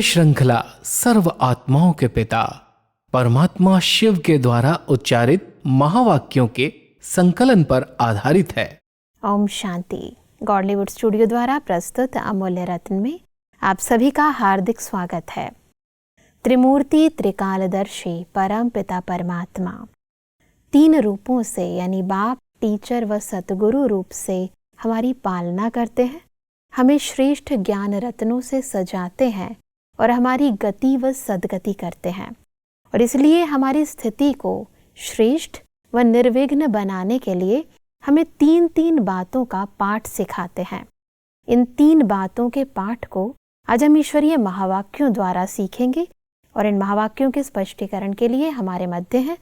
श्रृंखला सर्व आत्माओं के पिता परमात्मा शिव के द्वारा उच्चारित महावाक्यों के संकलन पर आधारित है। ओम शांति। गॉडलीवुड स्टूडियो द्वारा प्रस्तुत अमूल्य रत्न में आप सभी का हार्दिक स्वागत है। त्रिमूर्ति त्रिकालदर्शी परम पिता परमात्मा तीन रूपों से यानी बाप, टीचर व सतगुरु रूप से हमारी पालना करते हैं, हमें श्रेष्ठ ज्ञान रत्नों से सजाते हैं और हमारी गति व सद्गति करते हैं। और इसलिए हमारी स्थिति को श्रेष्ठ व निर्विघ्न बनाने के लिए हमें तीन तीन बातों का पाठ सिखाते हैं। इन तीन बातों के पाठ को आज हम ईश्वरीय महावाक्यों द्वारा सीखेंगे और इन महावाक्यों के स्पष्टीकरण के लिए हमारे मध्य हैं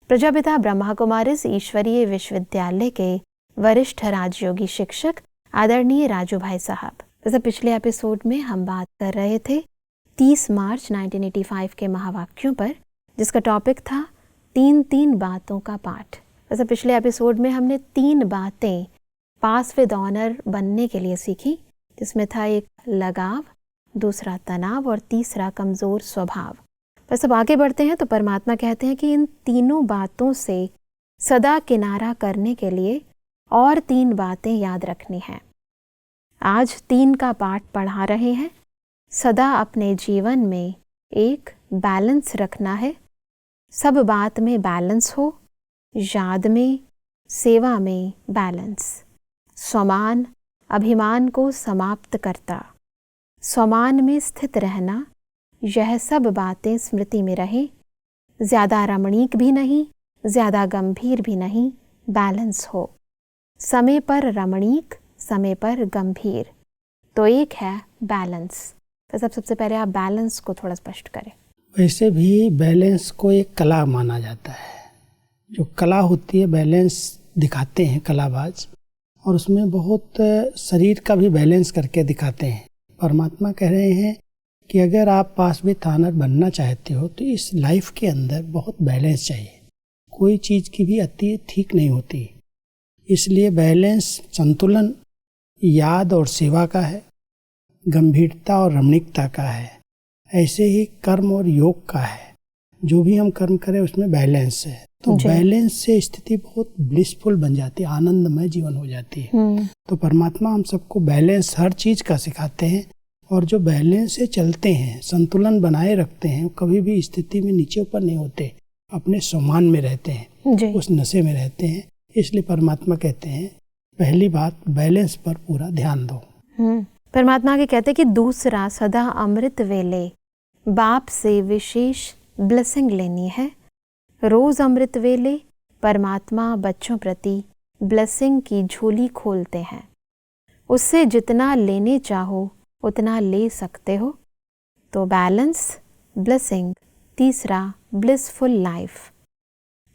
प्रजापिता ब्रह्मा कुमारीज ईश्वरीय विश्वविद्यालय के वरिष्ठ राजयोगी शिक्षक आदरणीय राजू भाई साहब। जैसे पिछले एपिसोड में हम बात कर रहे थे 30 मार्च 1985 के महावाक्यों पर, जिसका टॉपिक था तीन तीन बातों का पाठ। वैसे पिछले एपिसोड में हमने तीन बातें पास विद ऑनर बनने के लिए सीखी, जिसमें था एक लगाव, दूसरा तनाव और तीसरा कमज़ोर स्वभाव। बस अब आगे बढ़ते हैं तो परमात्मा कहते हैं कि इन तीनों बातों से सदा किनारा करने के लिए और तीन बातें याद रखनी हैं। आज तीन का पाठ पढ़ा रहे हैं। सदा अपने जीवन में एक बैलेंस रखना है। सब बात में बैलेंस हो, याद में, सेवा में बैलेंस। स्वमान अभिमान को समाप्त करता, स्वमान में स्थित रहना, यह सब बातें स्मृति में रहें। ज़्यादा रमणीक भी नहीं, ज़्यादा गंभीर भी नहीं, बैलेंस हो। समय पर रमणीक, समय पर गंभीर, तो एक है बैलेंस। तो सबसे पहले आप बैलेंस को थोड़ा स्पष्ट करें। वैसे भी बैलेंस को एक कला माना जाता है। जो कला होती है बैलेंस दिखाते हैं कलाबाज, और उसमें बहुत शरीर का भी बैलेंस करके दिखाते हैं। परमात्मा कह रहे हैं कि अगर आप पास विद ऑनर बनना चाहते हो तो इस लाइफ के अंदर बहुत बैलेंस चाहिए। कोई चीज़ की भी अति ठीक नहीं होती, इसलिए बैलेंस संतुलन याद और सेवा का है, गंभीरता और रमणीकता का है। ऐसे ही कर्म और योग का है। जो भी हम कर्म करें उसमें बैलेंस है, तो बैलेंस से स्थिति बहुत ब्लिसफुल बन जाती है, आनंदमय जीवन हो जाती है। तो परमात्मा हम सबको बैलेंस हर चीज़ का सिखाते हैं, और जो बैलेंस से चलते हैं, संतुलन बनाए रखते हैं, कभी भी स्थिति में नीचे ऊपर नहीं होते, अपने सम्मान में रहते हैं, उस नशे में रहते हैं। इसलिए परमात्मा कहते हैं पहली बात बैलेंस पर पूरा ध्यान दो। परमात्मा के कहते हैं कि दूसरा सदा अमृत वेले बाप से विशेष ब्लेसिंग लेनी है। रोज अमृत वेले परमात्मा बच्चों प्रति ब्लेसिंग की झोली खोलते हैं। उससे जितना लेने चाहो उतना ले सकते हो। तो बैलेंस, ब्लेसिंग, तीसरा ब्लिसफुल लाइफ।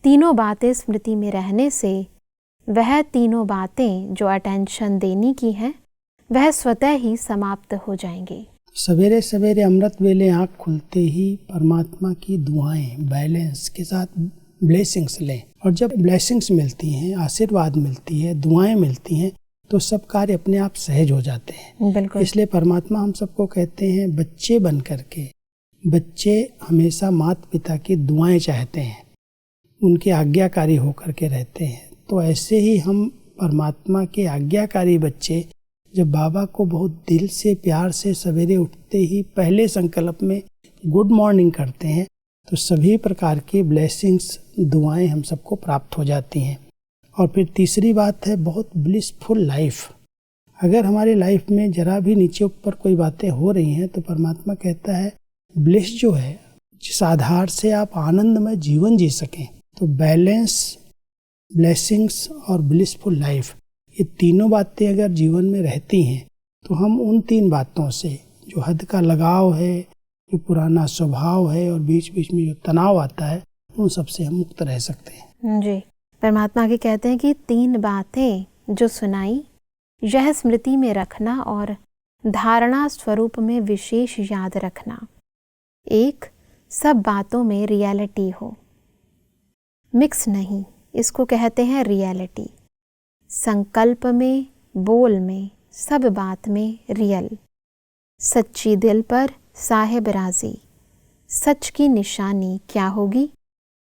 तीनों बातें स्मृति में रहने से वह तीनों बातें जो अटेंशन देने की हैं वह स्वतः ही समाप्त हो जाएंगी। सवेरे सवेरे अमृत वेले आँख खुलते ही परमात्मा की दुआएं बैलेंस के साथ ब्लेसिंग्स लें, और जब ब्लेसिंग्स मिलती हैं, आशीर्वाद मिलती है, दुआएं मिलती हैं, तो सब कार्य अपने आप सहज हो जाते हैं। बिल्कुल। इसलिए परमात्मा हम सबको कहते हैं बच्चे बन करके, बच्चे हमेशा माता पिता की दुआएं चाहते हैं, उनके आज्ञाकारी होकर के रहते हैं। तो ऐसे ही हम परमात्मा के आज्ञाकारी बच्चे जब बाबा को बहुत दिल से प्यार से सवेरे उठते ही पहले संकल्प में गुड मॉर्निंग करते हैं, तो सभी प्रकार की ब्लेसिंग्स, दुआएं हम सबको प्राप्त हो जाती हैं। और फिर तीसरी बात है बहुत ब्लिसफुल लाइफ। अगर हमारी लाइफ में जरा भी नीचे ऊपर कोई बातें हो रही हैं तो परमात्मा कहता है ब्लिस जो है, जिस आधार से आप आनंदमय जीवन जी सकें। तो बैलेंस, ब्लेसिंग्स और ब्लिसफुल लाइफ, ये तीनों बातें अगर जीवन में रहती हैं तो हम उन तीन बातों से, जो हद का लगाव है, जो पुराना स्वभाव है और बीच बीच में जो तनाव आता है, उन सब से हम मुक्त रह सकते हैं। जी, परमात्मा के कहते हैं कि तीन बातें जो सुनाई यह स्मृति में रखना और धारणा स्वरूप में विशेष याद रखना। एक, सब बातों में रियलिटी हो, मिक्स नहीं, इसको कहते हैं रियलिटी। संकल्प में, बोल में, सब बात में रियल, सच्ची दिल पर, साहेब राजी, सच की निशानी क्या होगी?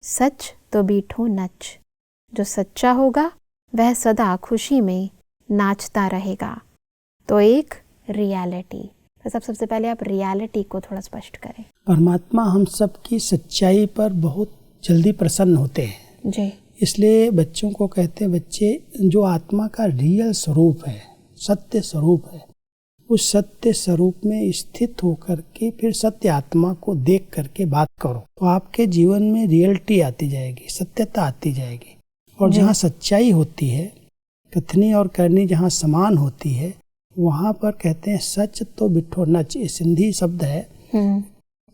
सच तो बीठो नच, जो सच्चा होगा वह सदा खुशी में नाचता रहेगा। तो एक रियलिटी। बस अब सबसे पहले आप रियलिटी को थोड़ा स्पष्ट करें। परमात्मा हम सब की सच्चाई पर बहुत जल्दी प्रसन्न होते हैं जी। इसलिए बच्चों को कहते हैं, बच्चे जो आत्मा का रियल स्वरूप है, सत्य स्वरूप है, उस सत्य स्वरूप में स्थित होकर के फिर सत्य आत्मा को देख करके बात करो तो आपके जीवन में रियलिटी आती जाएगी, सत्यता आती जाएगी। और जहाँ सच्चाई होती है, कथनी और करनी जहाँ समान होती है, वहाँ पर कहते हैं सच तो बिठो नच। ये सिंधी शब्द है।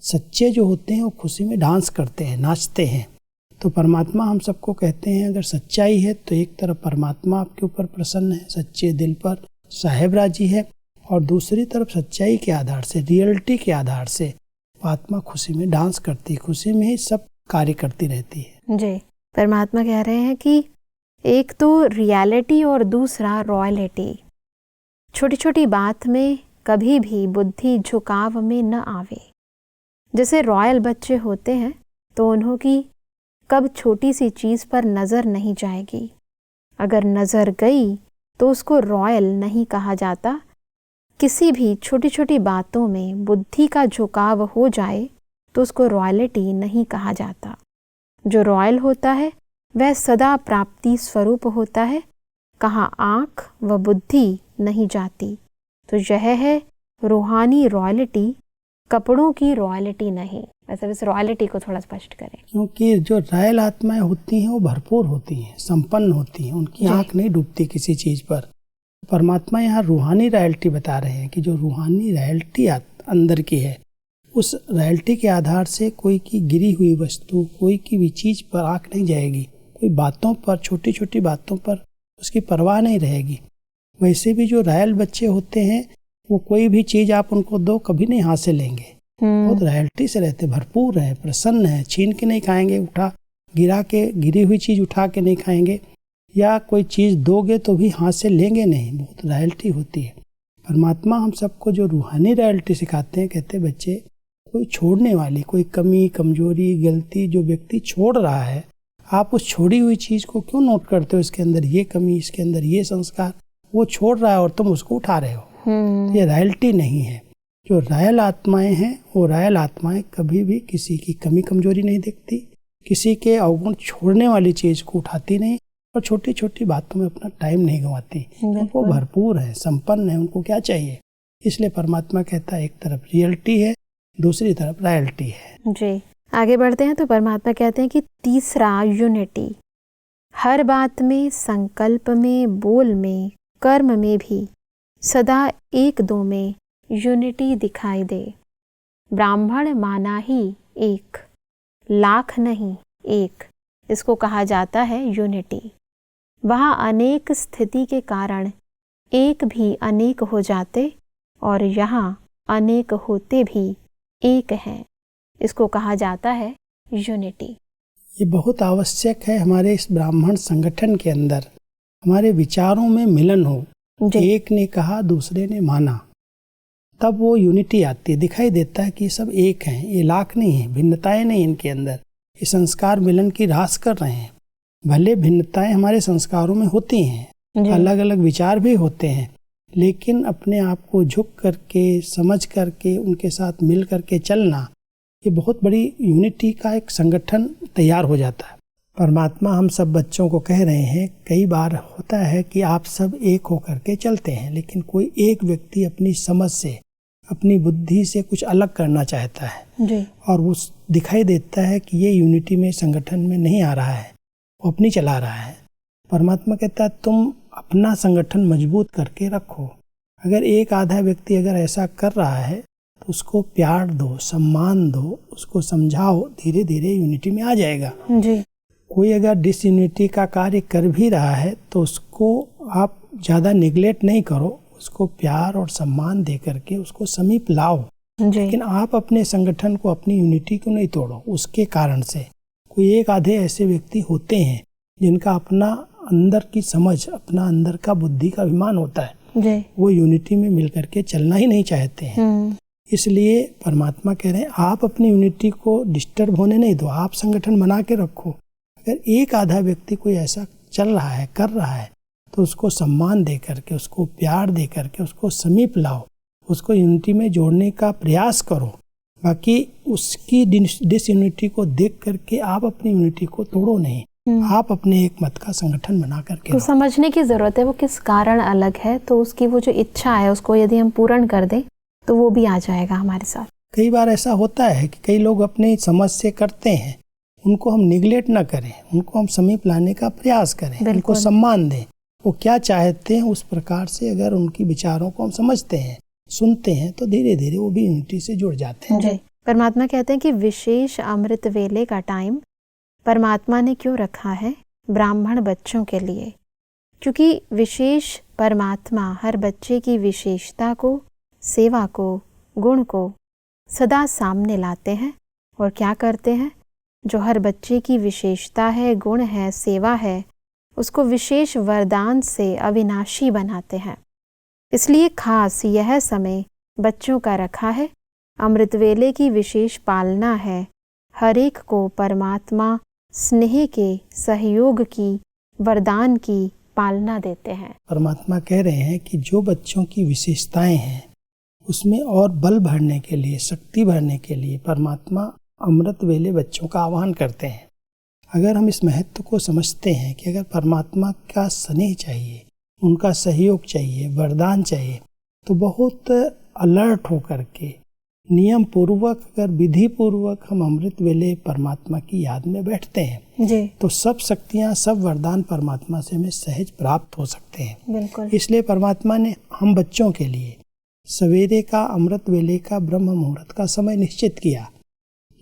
सच्चे जो होते हैं वो खुशी में डांस करते हैं, नाचते हैं। तो परमात्मा हम सबको कहते हैं, अगर सच्चाई है तो एक तरफ परमात्मा आपके ऊपर प्रसन्न है, सच्चे दिल पर साहेब राजी है, और दूसरी तरफ सच्चाई के आधार से, रियलिटी के आधार से आत्मा खुशी में डांस करती है, खुशी में ही सब कार्य करती रहती है। जी। परमात्मा कह रहे हैं कि एक तो रियलिटी और दूसरा रॉयलिटी। छोटी छोटी बात में कभी भी बुद्धि झुकाव में न आवे। जैसे रॉयल बच्चे होते हैं तो उन्हों की कब छोटी सी चीज़ पर नज़र नहीं जाएगी। अगर नज़र गई तो उसको रॉयल नहीं कहा जाता। किसी भी छोटी छोटी बातों में बुद्धि का झुकाव हो जाए तो उसको रॉयलिटी नहीं कहा जाता। जो रॉयल होता है वह सदा प्राप्ति स्वरूप होता है, कहाँ आँख व बुद्धि नहीं जाती। तो यह है रूहानी रॉयलिटी, कपड़ों की रॉयलिटी नहीं। वैसे इस रॉयलिटी को थोड़ा स्पष्ट करें। क्योंकि जो रॉयल आत्माएं होती हैं वो भरपूर होती हैं, संपन्न होती हैं, उनकी आँख नहीं डूबती किसी चीज़ पर। परमात्मा यहाँ रूहानी रॉयल्टी बता रहे हैं कि जो रूहानी रॉयल्टी अंदर की है, उस रॉयल्टी के आधार से कोई की गिरी हुई वस्तु, कोई की भी चीज़ पर आँख नहीं जाएगी, कोई बातों पर, छोटी छोटी बातों पर उसकी परवाह नहीं रहेगी। वैसे भी जो रॉयल बच्चे होते हैं वो कोई भी चीज़ आप उनको दो कभी नहीं हाथ से लेंगे, बहुत रॉयल्टी से रहते, भरपूर है, प्रसन्न है, छीन के नहीं खाएंगे, उठा गिरा के गिरी हुई चीज़ उठा के नहीं खाएंगे, या कोई चीज़ दोगे तो भी हाथ से लेंगे नहीं, बहुत रॉयल्टी होती है। परमात्मा हम सबको जो रूहानी रॉयल्टी सिखाते हैं, कहते हैं बच्चे कोई छोड़ने वाली, कोई कमी, कमजोरी, गलती जो व्यक्ति छोड़ रहा है, आप उस छोड़ी हुई चीज़ को क्यों नोट करते हो? इसके अंदर ये कमी, इसके अंदर ये संस्कार, वो छोड़ रहा है और तुम उसको उठा रहे हो। तो ये रॉयल्टी नहीं है। जो रॉयल आत्माएं हैं वो रॉयल आत्माएं कभी भी किसी की कमी कमजोरी नहीं देखती, किसी के अवगुण छोड़ने वाली चीज़ को उठाती नहीं, और छोटी छोटी बातों में अपना टाइम नहीं गंवाती। वो भरपूर है, संपन्न है, उनको क्या चाहिए। इसलिए परमात्मा कहता है एक तरफ रियलिटी है, दूसरी तरफ रॉयल्टी है। जी। आगे बढ़ते हैं तो परमात्मा कहते हैं कि तीसरा यूनिटी। हर बात में, संकल्प में, बोल में, कर्म में भी सदा एक दो में यूनिटी दिखाई दे। ब्राह्मण माना ही एक, लाख नहीं एक, इसको कहा जाता है यूनिटी। वहाँ अनेक स्थिति के कारण एक भी अनेक हो जाते और यहाँ अनेक होते भी एक हैं, इसको कहा जाता है यूनिटी। ये बहुत आवश्यक है हमारे इस ब्राह्मण संगठन के अंदर, हमारे विचारों में मिलन हो। एक ने कहा, दूसरे ने माना, तब वो यूनिटी आती है। दिखाई देता है कि सब एक हैं, ये लाख नहीं है, भिन्नताएं नहीं इनके अंदर। ये संस्कार मिलन की रास कर रहे हैं। भले भिन्नताएं हमारे संस्कारों में होती हैं, अलग अलग विचार भी होते हैं, लेकिन अपने आप को झुक करके, समझ करके, उनके साथ मिल करके चलना, ये बहुत बड़ी यूनिटी का एक संगठन तैयार हो जाता है। परमात्मा हम सब बच्चों को कह रहे हैं, कई बार होता है कि आप सब एक होकर के चलते हैं, लेकिन कोई एक व्यक्ति अपनी समझ से, अपनी बुद्धि से कुछ अलग करना चाहता है जी। और वो दिखाई देता है कि ये यूनिटी में, संगठन में नहीं आ रहा है, वो अपनी चला रहा है। परमात्मा कहता है तुम अपना संगठन मजबूत करके रखो। अगर एक आधा व्यक्ति अगर ऐसा कर रहा है तो उसको प्यार दो, सम्मान दो, उसको समझाओ, धीरे धीरे यूनिटी में आ जाएगा जी। कोई अगर डिसयूनिटी का कार्य कर भी रहा है तो उसको आप ज़्यादा निगलेक्ट नहीं करो, उसको प्यार और सम्मान दे करके उसको समीप लाओ। लेकिन आप अपने संगठन को, अपनी यूनिटी को नहीं तोड़ो। उसके कारण से कोई एक आधे ऐसे व्यक्ति होते हैं जिनका अपना अंदर की समझ, अपना अंदर का बुद्धि का अभिमान होता है, वो यूनिटी में मिल करके चलना ही नहीं चाहते हैं। इसलिए परमात्मा कह रहे हैं आप अपनी यूनिटी को डिस्टर्ब होने नहीं दो, आप संगठन बना के रखो। अगर एक आधा व्यक्ति कोई ऐसा चल रहा है, कर रहा है, तो उसको सम्मान दे करके, उसको प्यार दे करके उसको समीप लाओ, उसको यूनिटी में जोड़ने का प्रयास करो। बाकी उसकी डिसयूनिटी को देख करके आप अपनी यूनिटी को तोड़ो नहीं, आप अपने एक मत का संगठन बना करके तो समझने की जरूरत है वो किस कारण अलग है, तो उसकी वो जो इच्छा है उसको यदि हम पूर्ण कर दें तो वो भी आ जाएगा हमारे साथ। कई बार ऐसा होता है कि कई लोग अपनी समझ से करते हैं, उनको हम निगलेक्ट ना करें, उनको हम समीप लाने का प्रयास करें, उनको सम्मान दें। वो क्या चाहते हैं उस प्रकार से अगर उनकी विचारों को हम समझते हैं, सुनते हैं, तो धीरे धीरे वो भी यूनिटी से जुड़ जाते हैं। परमात्मा कहते हैं कि विशेष अमृत वेले का टाइम परमात्मा ने क्यों रखा है ब्राह्मण बच्चों के लिए, क्योंकि विशेष परमात्मा हर बच्चे की विशेषता को, सेवा को, गुण को सदा सामने लाते हैं और क्या करते हैं, जो हर बच्चे की विशेषता है, गुण है, सेवा है, उसको विशेष वरदान से अविनाशी बनाते हैं। इसलिए खास यह समय बच्चों का रखा है, अमृत वेले की विशेष पालना है, हर एक को परमात्मा स्नेह के, सहयोग की, वरदान की पालना देते हैं। परमात्मा कह रहे हैं कि जो बच्चों की विशेषताएं हैं उसमें और बल भरने के लिए, शक्ति भरने के लिए परमात्मा अमृत वेले बच्चों का आह्वान करते हैं। अगर हम इस महत्व को समझते हैं कि अगर परमात्मा का स्नेह चाहिए, उनका सहयोग चाहिए, वरदान चाहिए, तो बहुत अलर्ट होकर के नियम पूर्वक, अगर विधि पूर्वक हम अमृत वेले परमात्मा की याद में बैठते हैं जी, तो सब शक्तियाँ, सब वरदान परमात्मा से हमें सहज प्राप्त हो सकते हैं। बिल्कुल। इसलिए परमात्मा ने हम बच्चों के लिए सवेरे का अमृत वेले का ब्रह्म मुहूर्त का समय निश्चित किया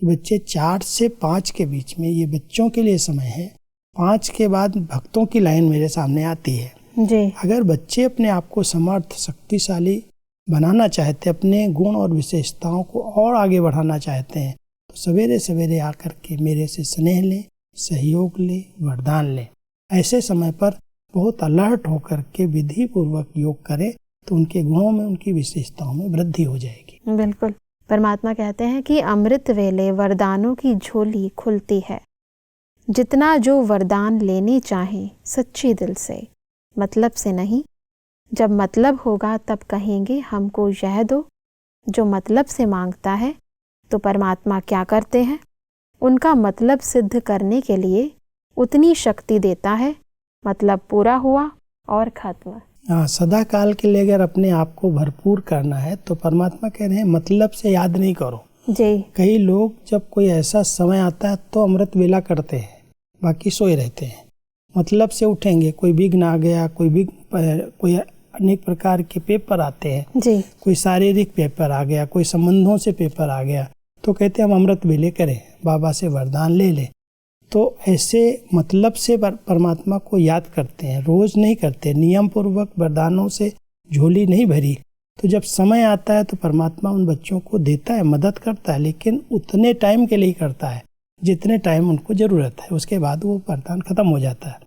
कि बच्चे 4 से 5 के बीच में ये बच्चों के लिए समय है। 5 के बाद भक्तों की लाइन मेरे सामने आती है जी। अगर बच्चे अपने आप को समर्थ, शक्तिशाली बनाना चाहते, अपने गुण और विशेषताओं को और आगे बढ़ाना चाहते हैं, तो सवेरे सवेरे आकर के मेरे से स्नेह लें, सहयोग लें, वरदान लें। ऐसे समय पर बहुत अलर्ट होकर के विधि पूर्वक योग करें तो उनके गुणों में, उनकी विशेषताओं में वृद्धि हो जाएगी। बिल्कुल। परमात्मा कहते हैं कि अमृत वेले वरदानों की झोली खुलती है। जितना जो वरदान लेने चाहें सच्चे दिल से, मतलब से नहीं। जब मतलब होगा तब कहेंगे हमको यह दो। जो मतलब से मांगता है तो परमात्मा क्या करते हैं, उनका मतलब सिद्ध करने के लिए उतनी शक्ति देता है। मतलब पूरा हुआ और खत्म। सदा काल के लिए अगर अपने आप को भरपूर करना है तो परमात्मा कह रहे हैं मतलब से याद नहीं करो जी। कई लोग जब कोई ऐसा समय आता है तो अमृत वेला करते हैं, बाकी सोए रहते हैं। मतलब से उठेंगे, कोई विघ्न आ गया, कोई अनेक प्रकार के पेपर आते हैं जी। कोई शारीरिक पेपर आ गया, कोई संबंधों से पेपर आ गया, तो कहते हैं हम अमृत वेले करें, बाबा से वरदान ले लें। तो ऐसे मतलब से परमात्मा को याद करते हैं, रोज नहीं करते, नियम पूर्वक वरदानों से झोली नहीं भरी। तो जब समय आता है तो परमात्मा उन बच्चों को देता है, मदद करता है, लेकिन उतने टाइम के लिए करता है जितने टाइम उनको जरूरत है। उसके बाद वो वरदान खत्म हो जाता है।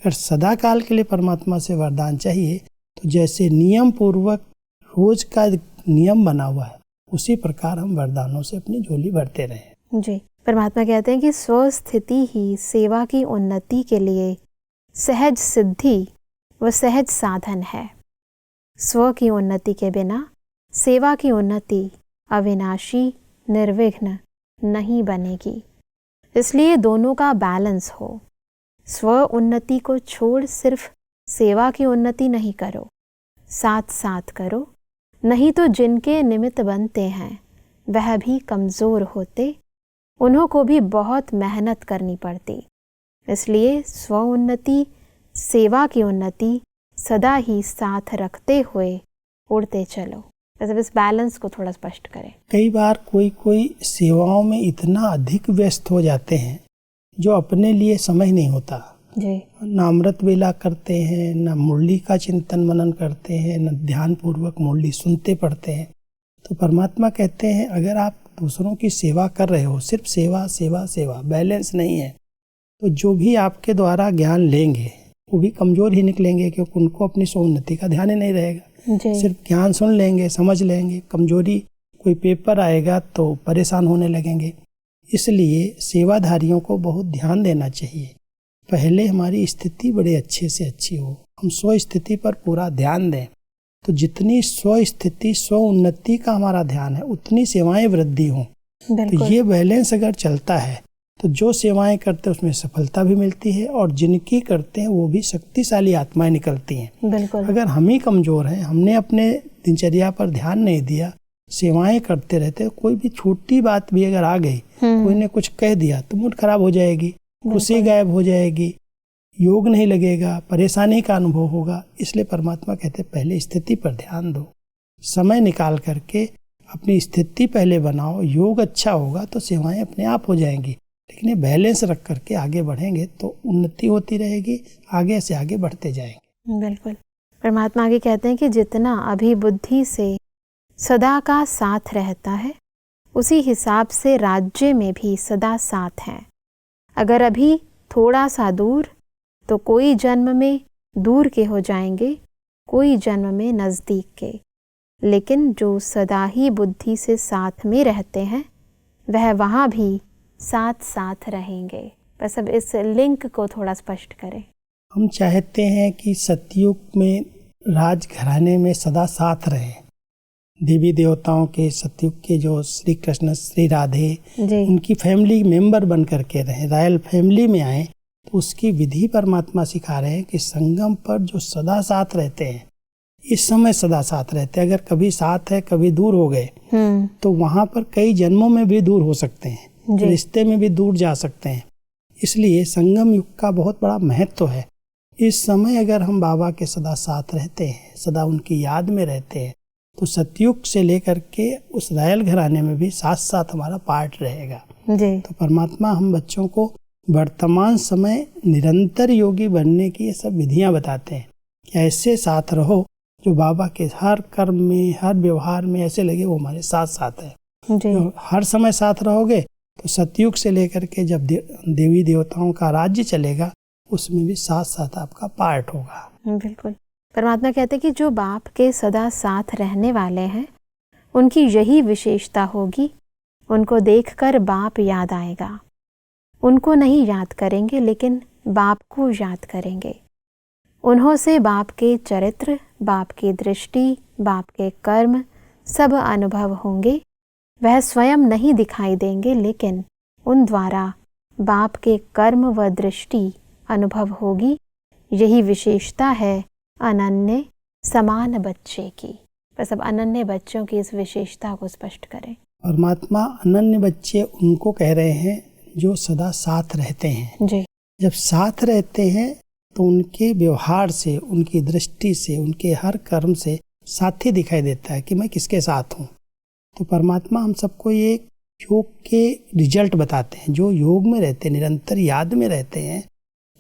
अगर सदा काल के लिए परमात्मा से वरदान चाहिए तो जैसे नियम पूर्वक रोज का नियम बना हुआ है, उसी प्रकार हम वरदानों से अपनी झोली भरते रहें। जी। परमात्मा कहते हैं कि स्वस्थिति ही सेवा की उन्नति के लिए सहज सिद्धि व सहज साधन है। स्व की उन्नति के बिना सेवा की उन्नति अविनाशी, निर्विघ्न नहीं बनेगी। इसलिए दोनों का बैलेंस हो। स्व उन्नति को छोड़ सिर्फ सेवा की उन्नति नहीं करो, साथ साथ करो, नहीं तो जिनके निमित्त बनते हैं वह भी कमज़ोर होते, उन्हों को भी बहुत मेहनत करनी पड़ती। इसलिए स्व उन्नति, सेवा की उन्नति सदा ही साथ रखते हुए उड़ते चलो। वैसे इस बैलेंस को थोड़ा स्पष्ट करें। कई बार कोई सेवाओं में इतना अधिक व्यस्त हो जाते हैं जो अपने लिए समय नहीं होता जी। न अमृत वेला करते हैं, न मुरली का चिंतन मनन करते हैं, न ध्यान पूर्वक मुरली सुनते पढ़ते हैं। तो परमात्मा कहते हैं अगर आप दूसरों की सेवा कर रहे हो, सिर्फ सेवा सेवा सेवा, बैलेंस नहीं है, तो जो भी आपके द्वारा ज्ञान लेंगे वो भी कमजोर ही निकलेंगे, क्योंकि उनको अपनी सोन्नति का ध्यान ही नहीं रहेगा। सिर्फ ज्ञान सुन लेंगे, समझ लेंगे, कमजोरी कोई पेपर आएगा तो परेशान होने लगेंगे। इसलिए सेवाधारियों को बहुत ध्यान देना चाहिए। पहले हमारी स्थिति बड़े अच्छे से अच्छी हो, हम स्व स्थिति पर पूरा ध्यान दें। तो जितनी स्व स्थिति स्व उन्नति का हमारा ध्यान है उतनी सेवाएं वृद्धि हों। तो ये बैलेंस अगर चलता है तो जो सेवाएं करते हैं उसमें सफलता भी मिलती है और जिनकी करते हैं वो भी शक्तिशाली आत्माएं निकलती हैं। अगर हम ही कमजोर हैं, हमने अपने दिनचर्या पर ध्यान नहीं दिया, सेवाएं करते रहते, कोई भी छोटी बात भी अगर आ गई, कोई ने कुछ कह दिया तो मूड खराब हो जाएगी, खुशी गायब हो जाएगी, योग नहीं लगेगा, परेशानी का अनुभव होगा। इसलिए परमात्मा कहते हैं पहले स्थिति पर ध्यान दो, समय निकाल करके अपनी स्थिति पहले बनाओ, योग अच्छा होगा तो सेवाएं अपने आप हो जाएंगी। लेकिन ये बैलेंस रख करके आगे बढ़ेंगे तो उन्नति होती रहेगी, आगे से आगे बढ़ते जाएंगे। बिल्कुल। परमात्मा आगे कहते हैं कि जितना अभी बुद्धि से सदा का साथ रहता है उसी हिसाब से राज्य में भी सदा साथ है। अगर अभी थोड़ा सा दूर तो कोई जन्म में दूर के हो जाएंगे, कोई जन्म में नज़दीक के। लेकिन जो सदा ही बुद्धि से साथ में रहते हैं वह वहाँ भी साथ साथ रहेंगे। बस अब इस लिंक को थोड़ा स्पष्ट करें। हम चाहते हैं कि सतयुग में राजघराने में सदा साथ रहे, देवी देवताओं के, सतयुग के जो श्री कृष्ण श्री राधे उनकी फैमिली मेंबर बन करके रहे, रॉयल फैमिली में आए। तो उसकी विधि परमात्मा सिखा रहे हैं कि संगम पर जो सदा साथ रहते हैं, इस समय सदा साथ रहते हैं। अगर कभी साथ है कभी दूर हो गए तो वहां पर कई जन्मों में भी दूर हो सकते हैं, रिश्ते में भी दूर जा सकते हैं। इसलिए संगम युग का बहुत बड़ा महत्व है। इस समय अगर हम बाबा के सदा साथ रहते हैं, सदा उनकी याद में रहते हैं, तो सतयुग से लेकर के उस रॉयल घराने में भी साथ साथ हमारा पार्ट रहेगा। तो परमात्मा हम बच्चों को वर्तमान समय निरंतर योगी बनने की ये सब विधियां बताते हैं कि ऐसे साथ रहो जो बाबा के हर कर्म में, हर व्यवहार में ऐसे लगे वो हमारे साथ साथ है। तो हर समय साथ रहोगे तो सतयुग से लेकर के जब देवी देवताओं का राज्य चलेगा उसमें भी साथ साथ आपका पार्ट होगा। बिल्कुल। परमात्मा कहते हैं कि जो बाप के सदा साथ रहने वाले हैं उनकी यही विशेषता होगी, उनको देखकर बाप याद आएगा। उनको नहीं याद करेंगे लेकिन बाप को याद करेंगे। उन्हों से बाप के चरित्र, बाप की दृष्टि, बाप के कर्म सब अनुभव होंगे। वह स्वयं नहीं दिखाई देंगे लेकिन उन द्वारा बाप के कर्म व दृष्टि अनुभव होगी। यही विशेषता है अनन्य समान बच्चे की। बस अब अनन्य बच्चों की इस विशेषता को स्पष्ट करें। परमात्मा अनन्य बच्चे उनको कह रहे हैं जो सदा साथ रहते हैं। जब साथ रहते हैं तो उनके व्यवहार से, उनकी दृष्टि से, उनके हर कर्म से साथी दिखाई देता है कि मैं किसके साथ हूँ। तो परमात्मा हम सबको ये योग के रिजल्ट बताते हैं। जो योग में रहते हैं, निरंतर याद में रहते हैं,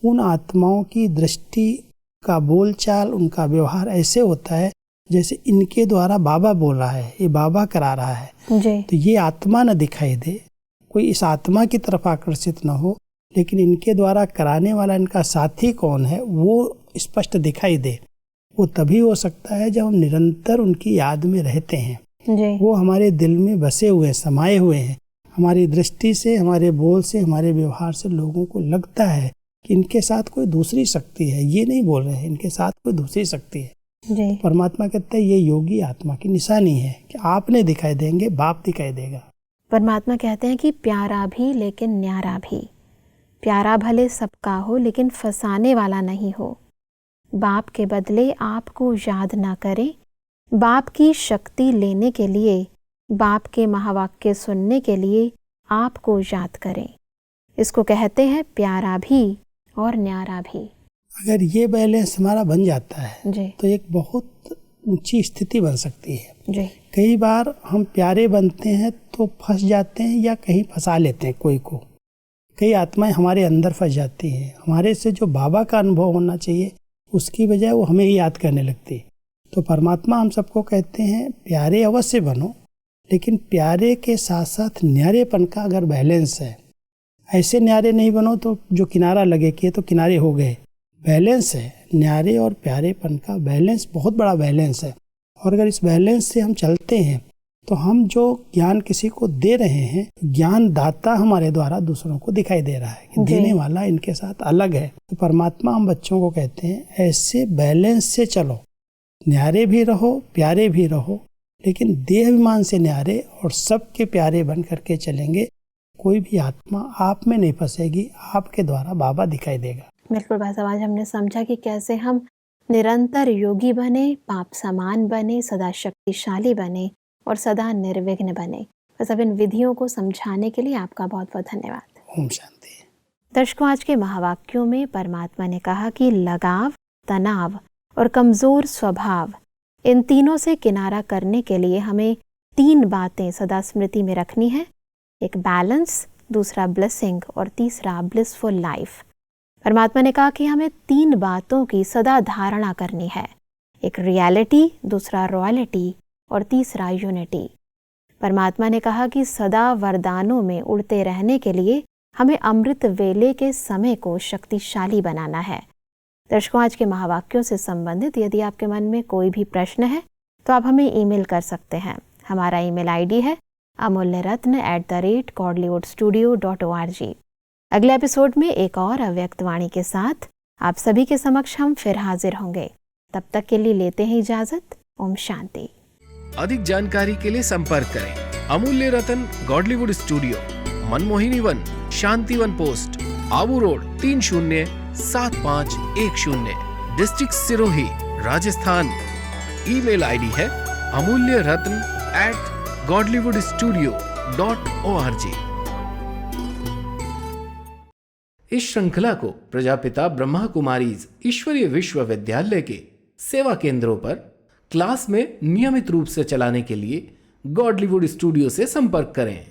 उन आत्माओं की दृष्टि का बोलचाल, उनका व्यवहार ऐसे होता है जैसे इनके द्वारा बाबा बोल रहा है, ये बाबा करा रहा है। तो ये आत्मा न दिखाई दे, कोई इस आत्मा की तरफ आकर्षित न हो, लेकिन इनके द्वारा कराने वाला इनका साथी कौन है वो स्पष्ट दिखाई दे। वो तभी हो सकता है जब हम निरंतर उनकी याद में रहते हैं। वो हमारे दिल में बसे हुए, समाये हुए हैं। हमारी दृष्टि से, हमारे बोल से, हमारे व्यवहार से लोगों को लगता है कि इनके साथ कोई दूसरी शक्ति है। ये नहीं बोल रहे हैं इनके साथ कोई दूसरी शक्ति है। परमात्मा कहता है ये योगी आत्मा की निशानी है कि आप नहीं दिखाई देंगे, बाप दिखाई देगा। परमात्मा कहते हैं कि प्यारा भी लेकिन न्यारा भी। प्यारा भले सबका हो लेकिन फंसाने वाला नहीं हो। बाप के बदले आपको याद ना करें। बाप की शक्ति लेने के लिए, बाप के महावाक्य सुनने के लिए आपको याद करें। इसको कहते हैं प्यारा भी और न्यारा भी। अगर ये बैलेंस हमारा बन जाता है तो एक बहुत ऊंची स्थिति बन सकती है। कई बार हम प्यारे बनते हैं तो फंस जाते हैं या कहीं फंसा लेते हैं कोई को। कई आत्माएं हमारे अंदर फंस जाती हैं। हमारे से जो बाबा का अनुभव होना चाहिए उसकी बजाय वो हमें ही याद करने लगती है। तो परमात्मा हम सबको कहते हैं प्यारे अवश्य बनो, लेकिन प्यारे के साथ साथ न्यारेपन का अगर बैलेंस है। ऐसे न्यारे नहीं बनो तो जो किनारा लगे कि तो किनारे हो गए। बैलेंस है, न्यारे और प्यारेपन का बैलेंस बहुत बड़ा बैलेंस है। और अगर इस बैलेंस से हम चलते हैं तो हम जो ज्ञान किसी को दे रहे हैं, ज्ञान दाता हमारे द्वारा दूसरों को दिखाई दे रहा है कि देने वाला इनके साथ अलग है। तो परमात्मा हम बच्चों को कहते हैं ऐसे बैलेंस से चलो, न्यारे भी रहो, प्यारे भी रहो, लेकिन देह अभिमान से न्यारे और सबके प्यारे बन करके चलेंगे। कोई भी आत्मा आप में नहीं फंसेगी, आपके द्वारा बाबा दिखाई देगा। बिल्कुल भाई साहब, आज हमने समझा कि कैसे हम निरंतर योगी बने, पाप समान बने, सदा शक्तिशाली बने और सदा निर्विघ्न बने। बस अब इन विधियों को समझाने के लिए आपका बहुत बहुत धन्यवाद। ओम शांति। दर्शकों, आज के महावाक्यों में परमात्मा ने कहा कि लगाव, तनाव और कमजोर स्वभाव, इन तीनों से किनारा करने के लिए हमें 3 बातें सदा स्मृति में रखनी है। एक बैलेंस, दूसरा ब्लेसिंग और तीसरा ब्लिसफुल लाइफ। परमात्मा ने कहा कि हमें 3 बातों की सदा धारणा करनी है। एक रियलिटी, दूसरा रॉयलिटी और तीसरा यूनिटी। परमात्मा ने कहा कि सदा वरदानों में उड़ते रहने के लिए हमें अमृत वेले के समय को शक्तिशाली बनाना है। दर्शकों, आज के महावाक्यों से संबंधित यदि आपके मन में कोई भी प्रश्न है तो आप हमें ईमेल कर सकते हैं। हमारा ईमेल आईडी है amulyaratna@godlywoodstudio.org। अगले एपिसोड में एक और अव्यक्त वाणी के साथ आप सभी के समक्ष हम फिर हाजिर होंगे। तब तक के लिए लेते हैं इजाजत। ओम शांति। अधिक जानकारी के लिए संपर्क करें Amulya Ratan Godlywood studio, Manmohini Van, Shantivan post, Abu Road 307510, district Sirohi, Rajasthan. Email ID है amulyaratn@godlywoodstudio.org। इस श्रृंखला को प्रजापिता ब्रह्मा कुमारीज ईश्वरीय विश्वविद्यालय के सेवा केंद्रों पर क्लास में नियमित रूप से चलाने के लिए गॉडलीवुड स्टूडियो से संपर्क करें।